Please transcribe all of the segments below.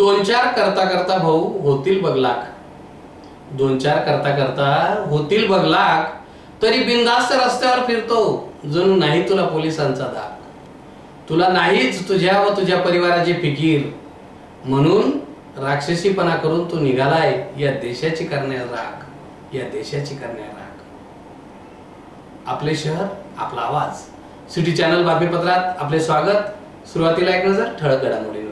दोन चार करता करता भाऊ होतील बघ लाख, दोन चार करता करता होतील बघ लाख, तरी बिनधास्त रस्त्यावर फिरतो जणू नाही तुला पोलिसांचा धाक. तुला नाहीच तुझ्या व तुझ्या परिवाराची फिकीर, म्हणून राक्षसीपणा करून तू निघालाय या देशाची करण्या राख, या देशाची करण्या राख. आपले शहर आपला आवाज, सिटी चॅनल बातमीपत्रात आपले स्वागत. सुरुवातीला एक नजर ठळक घडामोडींवर.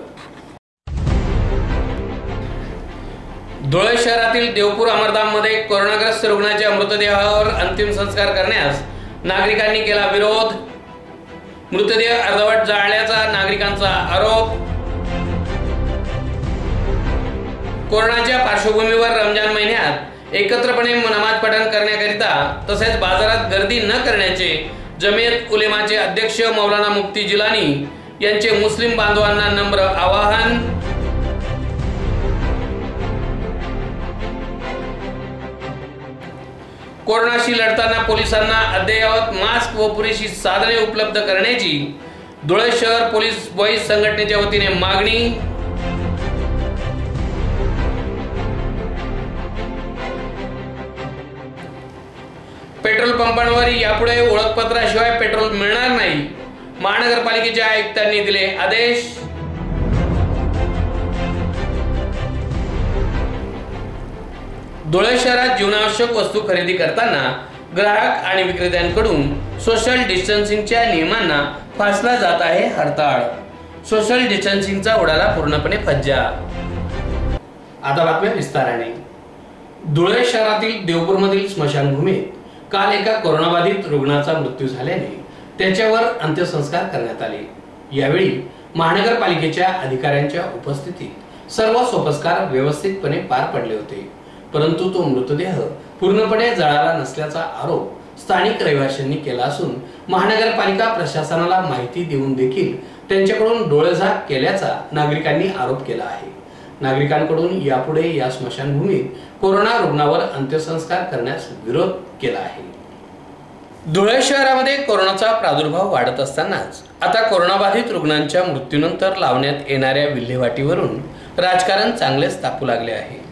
धुळे शहरातील देवपूर अमरधाम मध्ये कोरोनाग्रस्त रुग्णाच्या मृतदेहावर अंतिम संस्कार करण्यास नागरिकांनी केला विरोध. मृतदेह अर्धवट जाळल्याचा नागरिकांचा आरोप. कोरोनाच्या पार्श्वभूमीवर रमजान महिन्यात एकत्रपणे नमाज पठण करण्याकरिता तसेच बाजारात गर्दी न करण्याचे जमियत उलेमाचे अध्यक्ष मौलाना मुफ्ती जिलानी यांचे मुस्लिम बांधवांना नम्र आवाहन. कोरोनाशी लढताना पोलिसांना अद्ययावत मास्क व पुरेशी साधने उपलब्ध करण्याची धुळे शहर पोलीस बॉईज संघटनेच्या वतीने मागणी. पेट्रोल पंपांवर यापुढे ओळखपत्राशिवाय पेट्रोल मिळणार नाही, महानगरपालिकेच्या आयुक्तांनी दिले आदेश. धुळे शहरात जीवनावश्यक वस्तू खरेदी करताना ग्राहक आणि विक्रेत्यांकडून सोशल डिस्टन्सिंगच्या नियमांना फासला जात आहे हरताळ. सोशल डिस्टन्सिंगचा उडाला पूर्णपणे फज्जा. आता बातम्या विस्ताराने. धुळे शहरातील देवपूरमधील स्मशानभूमीत काल एका कोरोनाबाधित रुग्णाचा मृत्यू झाल्याने त्याच्यावर अंत्यसंस्कार करण्यात आले. यावेळी महानगरपालिकेच्या अधिकाऱ्यांच्या उपस्थितीत सर्व सोपस्कार व्यवस्थितपणे पार पडले होते, परंतु तो मृतदेह पूर्णपणे जळाला नसल्याचा आरोप स्थानिक रहिवाशांनी केला असून महानगरपालिका प्रशासनाला माहिती देऊन देखील त्यांच्याकडून डोळेझाक केल्याचा नागरिकांनी आरोप केला आहे. नागरिकांकडून यापुढे या स्मशानभूमीत कोरोना रुग्णावर अंत्यसंस्कार करण्यास विरोध केला आहे. धुळे शहरामध्ये कोरोनाचा प्रादुर्भाव वाढत असतानाच आता कोरोनाबाधित रुग्णांच्या मृत्यूनंतर लावण्यात येणाऱ्या विल्हेवाटीवरून राजकारण चांगलेच तापू लागले आहे.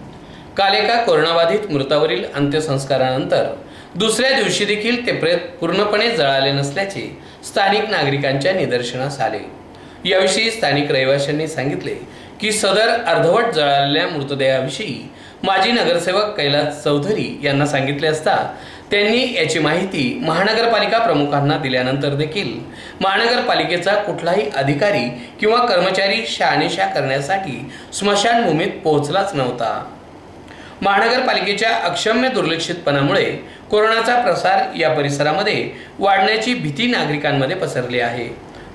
काल एका कोरोनाबाधित मृतावरील अंत्यसंस्कारानंतर दुसऱ्या दिवशी देखील ते प्रेत पूर्णपणे जळाले नसल्याचे स्थानिक नागरिकांच्या निदर्शनास आले. याविषयी स्थानिक रहिवाशांनी सांगितले की सदर अर्धवट जळालेल्या मृतदेहाविषयी माजी नगरसेवक कैलास चौधरी यांना सांगितले असता त्यांनी याची माहिती महानगरपालिका प्रमुखांना दिल्यानंतर देखील महानगरपालिकेचा कुठलाही अधिकारी किंवा कर्मचारी शहानिशा करण्यासाठी स्मशानभूमीत पोहोचलाच नव्हता. महानगरपालिकेच्या अक्षम्य दुर्लक्षितपणामुळे कोरोनाचा प्रसार या परिसरामध्ये वाढण्याची भीती नागरिकांमध्ये पसरली आहे.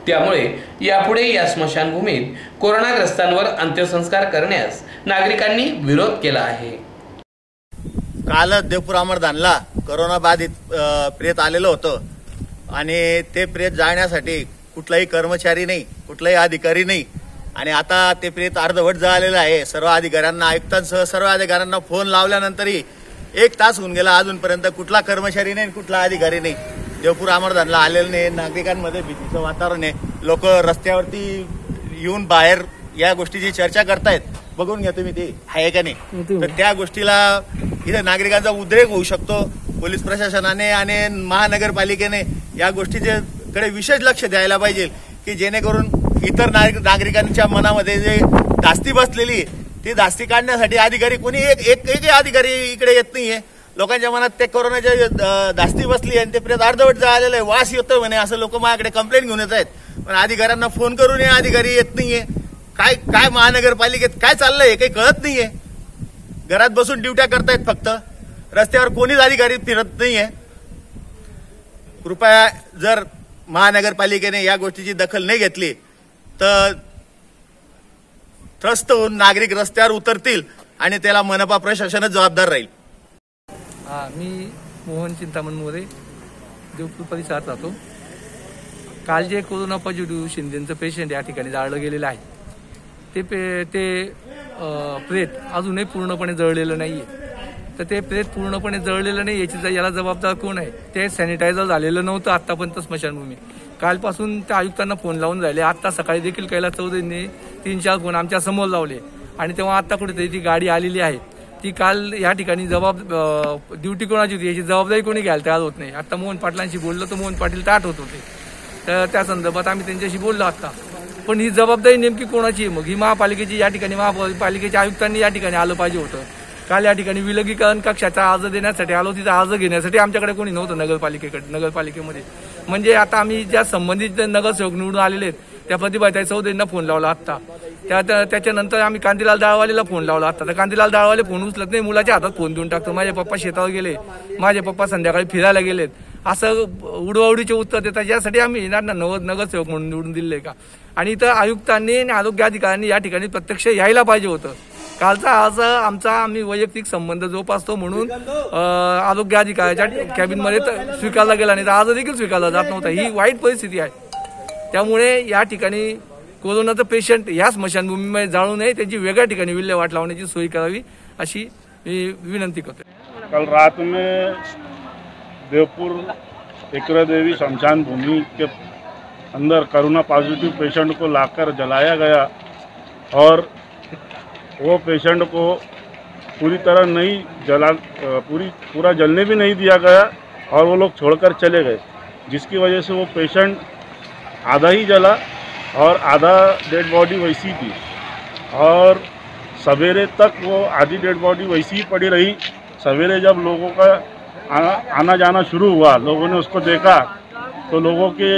त्यामुळे यापुढे या स्मशानभूमीत कोरोनाग्रस्तांवर अंत्यसंस्कार करण्यास नागरिकांनी विरोध केला आहे. काल देवपूर अमरधामला कोरोना बाधित प्रेत आलेलं होतं आणि ते प्रेत जाळण्यासाठी कुठलाही कर्मचारी नाही, कुठलाही अधिकारी नाही आणि आता ते प्रेत अर्धवट जळालेलं आहे. सर्व अधिकाऱ्यांना, आयुक्तांसह सर्व अधिकाऱ्यांना फोन लावल्यानंतरही 1 तास होऊन गेला, अजूनपर्यंत कुठला कर्मचारी नाही, कुठला अधिकारी नाही. देवपूर अमरधामला आलेलं नाही. नागरिकांमध्ये भीतीचं वातावरण आहे. लोक रस्त्यावरती येऊन बाहेर या गोष्टीची चर्चा करतायत. बघून घ्या तुम्ही, ते आहे का नाही. तर त्या गोष्टीला इथे नागरिकांचा उद्रेक होऊ शकतो. पोलीस प्रशासनाने आणि महानगरपालिकेने या गोष्टीकडे विशेष लक्ष द्यायला पाहिजे की जेणेकरून इतर नागरिकांच्या मनामध्ये जे धास्ती बसलेली ती धास्ती काढण्यासाठी अधिकारी कोणी एकही अधिकारी इकडे येत नाहीये. लोकांच्या मनात ते कोरोनाच्या धास्ती बसली आणि ते प्रेत अर्धवट जळालेलं आहे, वास येतोय म्हणे, असं लोक माझ्याकडे कंप्लेंट घेऊन येत आहेत. पण अधिकाऱ्यांना फोन करून अधिकारी येत नाहीये. काय महानगरपालिकेत काय चाललंय काही कळत नाहीये. घरात बसून ड्युट्या करतायत फक्त, रस्त्यावर कोणीच अधिकारी फिरत नाहीये. कृपया जर महानगरपालिकेने या गोष्टीची दखल नाही घेतली तर त्रस्त होऊन नागरिक रस्त्यावर उतरतील आणि त्याला मनपा प्रशासनच जबाबदार राहील. मी मोहन चिंतामण मोरे देवपूर परिसरात राहतो. काल जे कोरोना पॉझिटिव्ह शिंदेचं पेशंट या ठिकाणी जाळलं गेलेलं आहे ते प्रेत अजूनही पूर्णपणे जळलेलं नाहीये. तर ते प्रेत पूर्णपणे जळलेलं नाही याला जबाबदार कोण आहे? ते सॅनिटायझर झालेलं नव्हतं आतापर्यंत स्मशानभूमी. कालपासून त्या आयुक्तांना फोन लावून राहिले. आता सकाळी देखील कैलास चौधरींनी 3-4 फोन आमच्या समोर लावले आणि तेव्हा आत्ता कुठेतरी ती गाडी आलेली आहे, ती काल या ठिकाणी ड्युटी कोणाची होती याची जबाबदारी कोणी घ्यायला तयार होत नाही. आता मोहन पाटलांशी बोललो तर मोहन पाटील ताट होत होते, तर त्या संदर्भात आम्ही त्यांच्याशी बोललो आता. पण ही जबाबदारी नेमकी कोणाची आहे? मग ही महापालिकेची. या ठिकाणी महापालिकेच्या आयुक्तांनी या ठिकाणी आलं पाहिजे होतं. काल या ठिकाणी विलगीकरण कक्षाचा अर्ज देण्यासाठी आलो, तिचा अर्ज घेण्यासाठी आमच्याकडे कोणी नव्हतं नगरपालिकेमध्ये. म्हणजे आता आम्ही ज्या संबंधित नगरसेवक निवडून आलेले आहेत त्या प्रतिभाताई चौधरींना फोन लावला आत्ता. त्याच्यानंतर आम्ही कांतीलाल दाळवालेला फोन लावला आता. तर कांतीलाल दाळवाले फोन उचलत नाही, मुलाच्या हातात फोन देऊन टाकतो. माझे पप्पा शेतावर गेले, माझे पप्पा संध्याकाळी फिरायला गेलेत, असं उडवाउडीचे उत्तर देतात. यासाठी आम्ही नगरसेवक म्हणून निवडून दिले का? आणि इथं आयुक्तांनी आणि आरोग्य अधिकाऱ्यांनी या ठिकाणी प्रत्यक्ष यायला पाहिजे होतं. कालचा आज आम्ही वैयक्तिक संबंध जोपासतो म्हणून आरोग्य अधिकाऱ्याच्या कॅबिनमध्ये स्वीकारला गेला नाही, तर आज देखील स्वीकारला जात नव्हता. ही वाईट परिस्थिती आहे. त्यामुळे या ठिकाणी कोरोनाचं पेशंट या स्मशानभूमीमध्ये जाळू नये, त्यांची वेगळ्या ठिकाणी विल्हेवाट लावण्याची सोय करावी अशी मी विनंती करतो. कल रात में देवपुर एकरा देवी शमशान भूमि के अंदर कोरोना पॉजिटिव पेशेंट को लाकर जलाया गया और वो पेशेंट को पूरी तरह नहीं पूरा जलने भी नहीं दिया गया और वो लोग छोड़कर चले गए, जिसकी वजह से वो पेशेंट आधा ही जला और आधा डेड बॉडी वैसी थी और सवेरे तक वो आधी डेड बॉडी वैसी ही पड़ी रही। सवेरे जब लोगों का आना जाना शुरू हुआ, लोगों ने उसको देखा तो लोगों के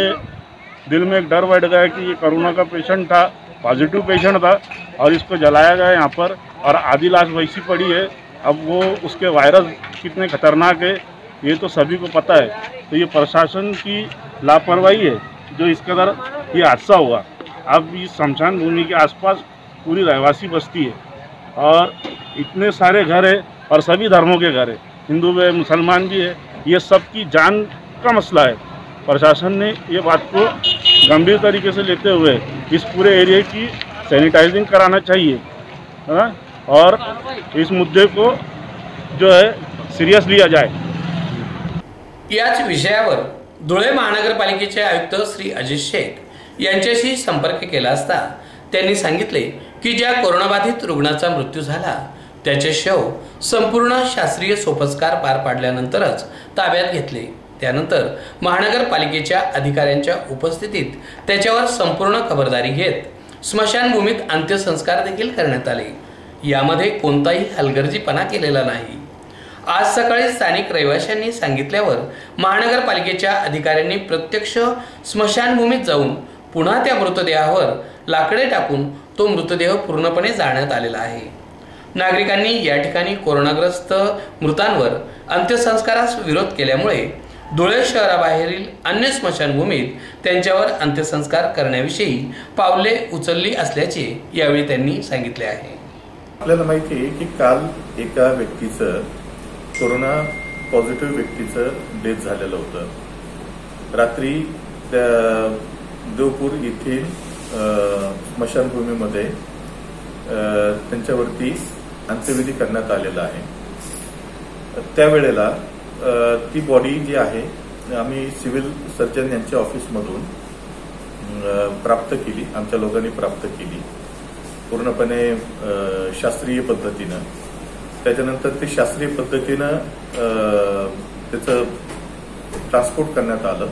दिल में एक डर बैठ गया कि ये कोरोना का पेशेंट था, पॉजिटिव पेशेंट था और इसको जलाया गया यहाँ पर और आधी लाश वैसी पड़ी है। अब वो उसके वायरस कितने खतरनाक है ये तो सभी को पता है। तो ये प्रशासन की लापरवाही है जो इस कदर ये हादसा हुआ। अब इस शमशान भूमि के आसपास पूरी रहवासी बस्ती है और इतने सारे घर है और सभी धर्मों के घर है, हिंदू भी है, मुसलमान भी है। ये सब की जान का मसला है। प्रशासन ने ये बात को गंभीर तरीके से लेते हुए इस पूरे एरिया की सैनिटाइजिंग कराना चाहिए, है ना? और इस मुद्दे को जो है सीरियस लिया जाए। याच विषयावर धुळे महानगरपालिकेचे आयुक्त श्री अजित शेख यांच्याशी संपर्क केला असता त्यांनी सांगितले की ज्या कोरोनाबाधित रुग्णाचा मृत्यू झाला त्याचे शव संपूर्ण शास्त्रीय सोपस्कार पार पाडल्यानंतरच ताब्यात घेतले। त्यानंतर महानगरपालिकेच्या अधिकाऱ्यांच्या उपस्थितीत त्याच्यावर संपूर्ण खबरदारी घेत स्मशानभूमीत अंत्यसंस्कार देखील करण्यात आले। यामध्ये कोणताही हलगर्जीपणा केलेला नाही। आज सकाळी स्थानिक रहिवाशांनी सांगितल्यावर महानगरपालिकेच्या अधिकाऱ्यांनी प्रत्यक्ष स्मशानभूमीत जाऊन पुन्हा त्या मृतदेहावर लाकडे टाकून तो मृतदेह पूर्णपणे जाळण्यात आलेला आहे। नागरिकांनी या ठिकाणी कोरोनाग्रस्त मृतांवर अंत्यसंस्कारास विरोध केल्यामुळे धुळे शहराबाहेरील अन्य स्मशानभूमीत त्यांच्यावर अंत्यसंस्कार करण्याविषयी पावले उचलली असल्याचे यावेळी त्यांनी सांगितले आहे। आपल्याला माहिती आहे की काल एका व्यक्तीचं कोरोना पॉझिटिव्ह व्यक्तीचं डेथ झालेलं होतं। रात्री देवपूर येथील स्मशानभूमीमध्ये त्यांच्यावरती अंत्यविधी करण्यात आलेला आहे। त्यावेळेला ती बॉडी जी आहे आम्ही सिव्हिल सर्जन यांच्या ऑफिसमधून प्राप्त केली, आमच्या लोकांनी प्राप्त केली पूर्णपणे शास्त्रीय पद्धतीनं। त्याच्यानंतर ते शास्त्रीय पद्धतीनं त्याचं ट्रान्सपोर्ट करण्यात आलं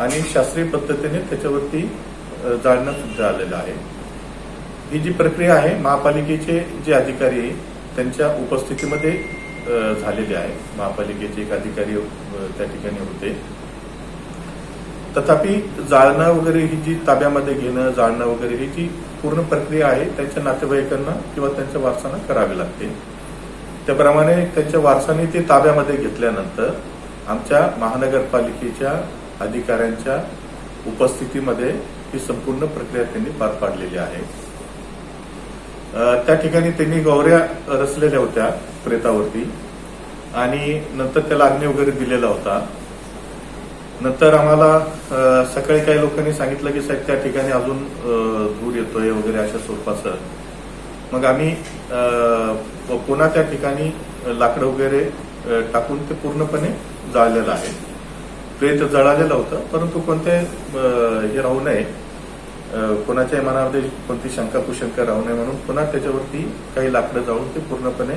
आणि शास्त्रीय पद्धतीने त्याच्यावरती जाळण्यात सुद्धा आलेलं आहे। ही जी प्रक्रिया आहे महापालिकेचे जे अधिकारी आहे त्यांच्या उपस्थितीमध्ये झालेली आहे। महापालिकेचे एक अधिकारी त्या ठिकाणी होते। तथापि जाळणं वगैरे ही जी ताब्यामध्ये घेणं जाळणं वगैरे ही जी पूर्ण प्रक्रिया आहे त्यांच्या नातेवाईकांना किंवा त्यांच्या वारसांना करावी लागते। त्याप्रमाणे त्यांच्या वारसांनी ते ताब्यामध्ये घेतल्यानंतर आमच्या महानगरपालिकेच्या अधिकाऱ्यांच्या उपस्थितीमध्ये ही संपूर्ण प्रक्रिया त्यांनी पार पाडलेली आहे। त्या ठिकाणी त्यांनी गौऱ्या रचलेल्या होत्या प्रेतावरती आणि नंतर त्याला अग्नी वगैरे दिलेला होता। नंतर आम्हाला सकाळी काही लोकांनी सांगितलं की साहेब त्या ठिकाणी अजून धूर येतोय वगैरे अशा स्वरूपाचं। मग आम्ही पुन्हा त्या ठिकाणी लाकडं वगैरे टाकून ते पूर्णपणे जाळलेलं आहे। प्रेत जळालेलं होतं परंतु कोणते हे राहू नये कोणाच्याही मनामध्ये कोणती शंका कुशंका राहू नये म्हणून पुन्हा त्याच्यावरती काही लाकडं जाळून ते पूर्णपणे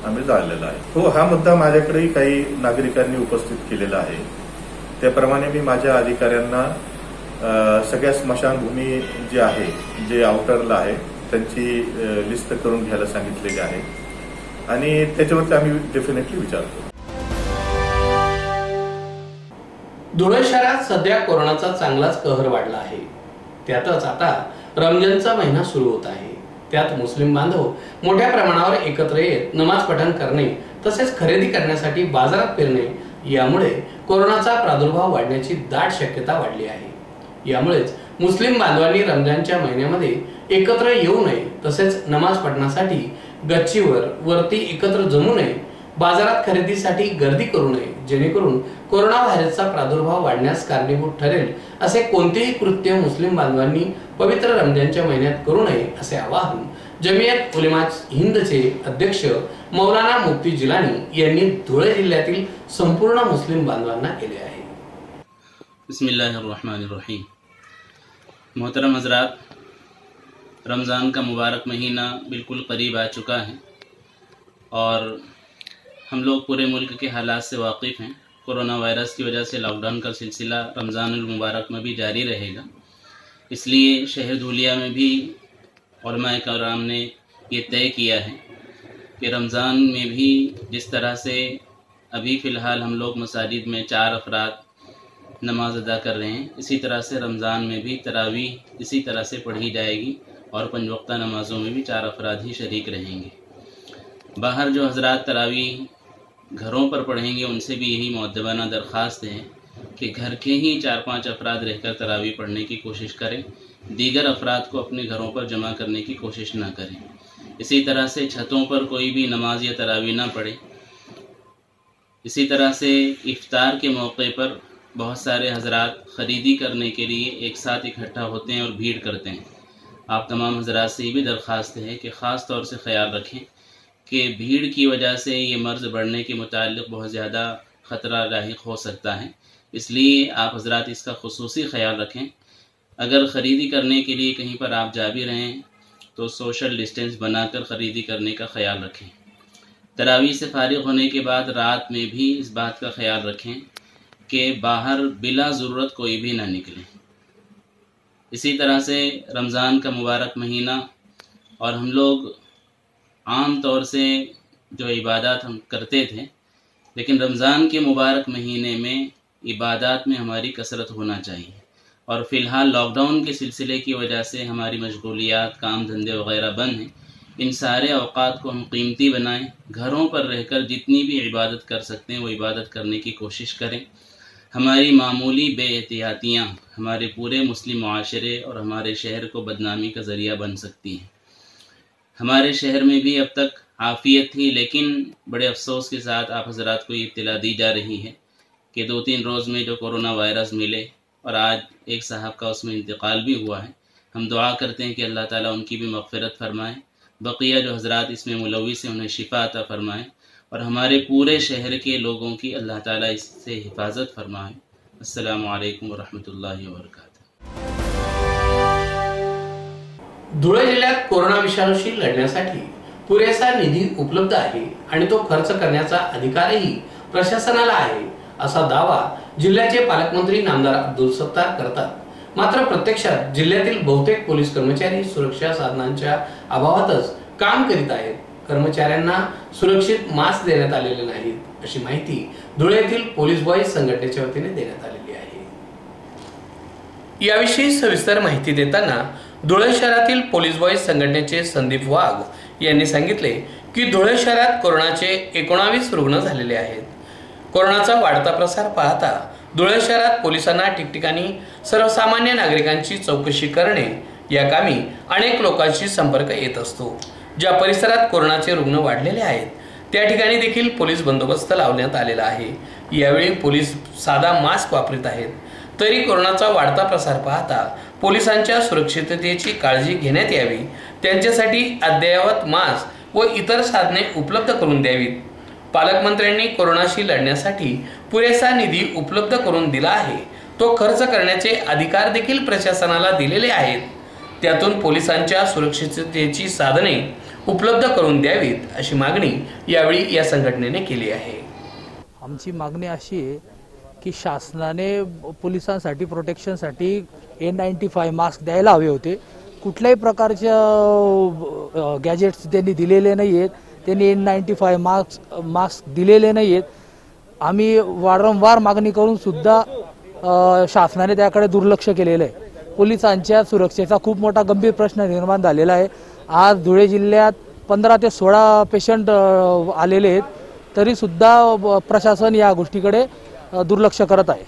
आम्ही जाळलेलं आहे. हो, हा मुद्दा माझ्याकडेही काही नागरिकांनी उपस्थित केलेला आहे. त्याप्रमाणे मी माझ्या अधिकाऱ्यांना सगळ्या स्मशानभूमी जे आहे, जे आउटरला आहे, त्यांची लिस्ट करून घ्यायला सांगितलेली आहे आणि त्याच्यावरती आम्ही डेफिनेटली विचार करू. धुळे शहरात सध्या कोरोनाचा चांगलाच कहर वाढला आहे. त्यातच आता रमजानचा महिना सुरू होत आहे. त्यात मुस्लिम बांधव मोठ्या प्रमाणावर एकत्र येत नमाज पठण करणे तसेच खरेदी करण्यासाठी बाजारात फिरणे यामुळे कोरोनाचा प्रादुर्भाव वाढण्याची दाट शक्यता वाढली आहे. यामुळेच मुस्लिम बांधवांनी रमजानच्या महिन्यामध्ये एकत्र येऊ नये तसेच नमाज पठणासाठी गच्चीवर वरती एकत्र जमू नये, बाजारात खरेदीसाठी गर्दी करू नये, जेणेकरून कोरोना व्हायरसचा प्रादुर्भाव वाढण्यास कारणीभूत ठरेल असे कोणतेही कृत्य मुस्लिम बांधवांनी पवित्र रमजानच्या महिन्यात करू नये असे आवाहन जमियत उलेमा हिंदचे अध्यक्ष मौलाना मुफ्ती जिलानी यांनी धुळे जिल्ह्यातील संपूर्ण मुस्लिम बांधवांना केले आहे. बिस्मिल्लाहिर्रहमानिर्रहीम. मोहतरम हजरात, रमज़ान का मुबारक महीना बिल्कुल करीब आ चुका है और हम लोग पूरे मुल्क के हालात से वाकिफ़ हैं. कोरोना वायरस की वजह से लॉकडाउन का सिलसिला रमज़ानुल मुबारक में भी जारी रहेगा. इसलिए शहर धुलिया में भी उलमाए कराम ने ये तय किया है कि रमज़ान में भी जिस तरह से अभी फ़िलहाल हम लोग मसाजिद में 4 अफराद नमाज अदा कर रहे हैं, इसी तरह से रमज़ान में भी तरावीह इसी तरह से पढ़ी जाएगी और 5 वक्ता नमाज़ों में भी 4 अफराद ही शरीक रहेंगे. बाहर जो हजरात तरावीह घरों पर पढ़ेंगे उनसे भी यही मुअद्दबाना दरख्वास्त है कि घर के ही 4-5 अफराद रहकर तरावीह पढ़ने की कोशिश करें, दीगर अफराद को अपने घरों पर जमा करने की कोशिश ना करें. इसी तरह से छतों पर कोई भी नमाज या तरावीह ना पढ़े. इसी तरह से इफ्तार के मौके पर बहुत सारे हजरात ख़रीदी करने के लिए एक साथ इकट्ठा होते हैं और भीड़ करते हैं. आप तमाम हजरात से ये भी दरख्वास्त है कि ख़ास तौर से ख़याल रखें कि भीड़ की वजह से ये मर्ज़ बढ़ने के मुताल्लिक़ बहुत ज़्यादा ख़तरा लाहिक़ हो सकता है. इसलिए आप हजरात इसका खुसूसी ख़याल रखें. अगर ख़रीदी करने के लिए कहीं पर आप जा भी रहें तो सोशल डिस्टेंस बनाकर ख़रीदी करने का ख़याल रखें. तरावीह से फारिग होने के बाद रात में भी इस बात का ख़याल रखें कि बाहर बिला ज़रूरत कोई भी ना निकले. इसी तरह से रमज़ान का मुबारक महीना और हम लोग आम तौर से जो इबादत हम करते थे, लेकिन रमज़ान के मुबारक महीने में इबादत में हमारी कसरत होना चाहिए. और फ़िलहाल लॉकडाउन के सिलसिले की वजह से हमारी मशगूलियात, काम धंधे वगैरह बंद हैं. इन सारे औक़ात को हम कीमती बनाएं. घरों पर रहकर जितनी भी इबादत कर सकते हैं वो इबादत करने की कोशिश करें. हमारी मामूली बेएहतियातियाँ हमारे पूरे मुस्लिम मुआशरे और हमारे शहर को बदनामी का ज़रिया बन सकती हैं. हमारे शहर में भी अब तक आफ़ियत थी, लेकिन बड़े अफसोस के साथ आप हज़रात को ये इत्तला दी जा रही है कि 2-3 रोज़ में जो कोरोना वायरस मिले और आज एक साहब का उसमें इंतकाल भी हुआ है. हम दुआ करते हैं कि अल्लाह ताला उनकी भी मग़फ़िरत फ़रमाए, बक़िया जो हज़रात इसमें मुलव्विस हैं उन्हें शिफ़ा अता फ़रमाए और हमारे पूरे शहर के लोगों की अल्लाह ताला इससे हिफाजत फ़रमाए. अस्सलामु अलैकुम व रहमतुल्लाहि व बरकातुहू. धुळे जिल्ह्यात कोरोना विषाणूशी लढण्यासाठी पुरेसा निधी उपलब्ध आहे आणि तो खर्च करण्याचा अधिकारही प्रशासनाला आहे असा दावा जिल्ह्याचे पालकमंत्री नामदार अब्दुल सत्तार करतात. मात्र प्रत्यक्षात जिल्ह्यातील बहुतेक पोलीस कर्मचारी सुरक्षा साधनांच्या अभावातच काम करीत आहेत. कर्मचाऱ्यांना सुरक्षित मास्क देण्यात आलेले नाहीत अशी माहिती धुळ्यातील पोलीस बॉईज संघटनेच्या वतीने देण्यात आलेली आहे. याविषयी सविस्तर माहिती देताना धुळे शहरातील पोलीस बॉईज संघटनेचे संदीप वाघ यांनी सांगितले की धुळे शहरात कोरोनाचे 19 रुग्ण झालेले आहेत. कोरोनाचा वाढता प्रसार पाहता धुळे शहरात पोलिसांना ठिकठिकाणी सर्वसामान्य नागरिकांची चौकशी करणे या कामी अनेक लोकांशी संपर्क येत असतो. ज्या परिसरात कोरोनाचे रुग्ण वाढलेले आहेत त्या ठिकाणी देखील पोलीस बंदोबस्त लावण्यात आलेला आहे. यावेळी पोलीस साधा मास्क वापरत आहेत. तरी कोरोनाचा वाढता प्रसार पाहता पोलिसांच्या सुरक्षिततेची काळजी घेण्यात यावी. त्यांच्यासाठी अद्ययावत मास्क व इतर साधने उपलब्ध करून द्यावीत. पालकमंत्र्यांनी कोरोनाशी लढण्यासाठी पुरेसा निधी उपलब्ध करून दिला आहे. तो खर्च करण्याचे अधिकार देखील प्रशासनाला दिलेले आहेत. त्यातून पोलिसांच्या सुरक्षिततेची साधने उपलब्ध करून द्यावीत अशी मागणी यावेळी या संघटनेने केली आहे. आमची मागणी अशी आहे की शासनाने पोलिसांसाठी प्रोटेक्शनसाठी N95 मास्क द्यायला हवे होते. कुठल्याही प्रकारच्या गॅजेट्स त्यांनी दिलेले नाही आहेत. त्यांनी N95 मास्क दिलेले नाही आहेत. आम्ही वारंवार मागणी करून सुद्धा शासनाने त्याकडे दुर्लक्ष केलेलं आहे. पोलिसांच्या सुरक्षेचा खूप मोठा गंभीर प्रश्न निर्माण झालेला आहे. आज धुळे जिल्ह्यात 15 ते 16 पेशंट आलेले आहेत, तरी सुद्धा प्रशासन या गोष्टीकडे दुर्लक्ष करत आहे.